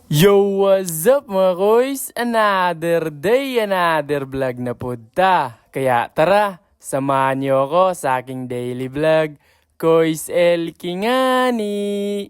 Yo, what's up mga koys? Another day, another vlog na punta. Kaya tara, samahan niyo ako sa aking daily vlog. Koys El Kingani!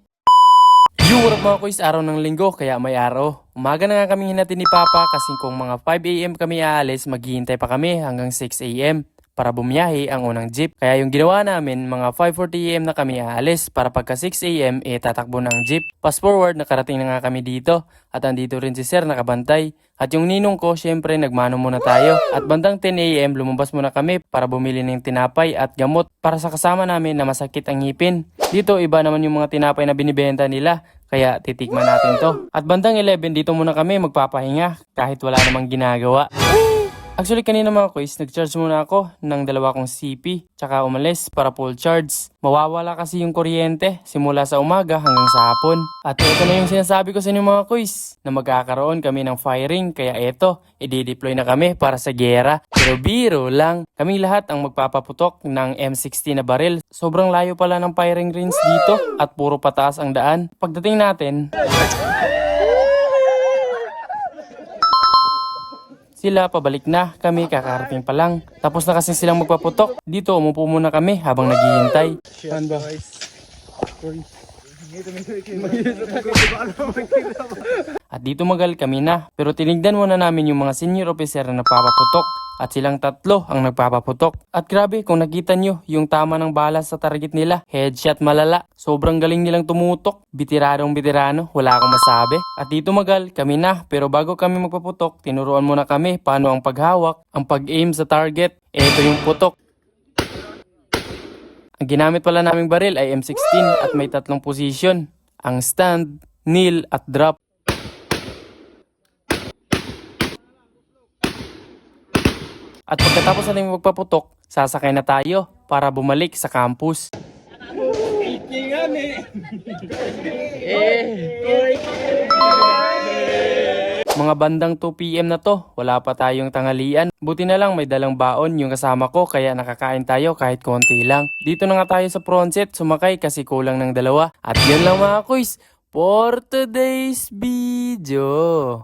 Yo, what up mga koys? Araw ng linggo, kaya may araw. Umaga na nga kaming hinati ni Papa kasi kung mga 5 a.m. kami aalis, maghihintay pa kami hanggang 6 a.m. para bumiyahe ang unang jeep. Kaya yung ginawa namin, mga 5:40 a.m. na kami aalis para pagka 6 a.m. tatakbo ng jeep. Fast forward, nakarating na nga kami dito at andito rin si Sir nakabantay. At yung ninong ko, syempre nagmano muna tayo. At bandang 10 a.m. lumabas muna kami para bumili ng tinapay at gamot para sa kasama namin na masakit ang ngipin. Dito iba naman yung mga tinapay na binibenta nila. Kaya titikman natin to. At bandang 11 dito muna kami magpapahinga kahit wala namang ginagawa. Actually, kanina mga kois, nag-charge muna ako ng dalawa kong CP, tsaka umalis para full charge. Mawawala kasi yung kuryente simula sa umaga hanggang sa hapon. At ito na yung sinasabi ko sa inyo mga kois, na magkakaroon kami ng firing, kaya eto, i-deploy na kami para sa giyera. Pero biro lang, kaming lahat ang magpapaputok ng M60 na baril. Sobrang layo pala ng firing range dito at puro pataas ang daan. Pagdating natin, sila pabalik na, kami kakarating pa lang. Tapos na kasi silang magpaputok. Dito umupo muna kami habang naghihintay. Saan ba? At dito magal kami na. Pero tinignan muna namin yung mga senior officer na nagpapaputok. At silang tatlo ang nagpapaputok. At grabe kung nakita nyo yung tama ng bala sa target nila. Headshot malala. Sobrang galing nilang tumutok. Bitiranong bitirano. Wala akong masabi. At dito magal kami na. Pero bago kami magpaputok, tinuruan muna kami paano ang paghawak, ang pag-aim sa target. Ito yung putok. Ang ginamit pala naming baril ay M16 at may tatlong position. Ang stand, kneel at drop. At pagkatapos natin magpaputok, sasakay na tayo para bumalik sa campus. Mga bandang 2 p.m. na to, wala pa tayong tanghalian. Buti na lang may dalang baon yung kasama ko kaya nakakain tayo kahit konti lang. Dito na nga tayo sa front set, sumakay kasi kulang ng dalawa. At yun lang mga kuys, for today's video.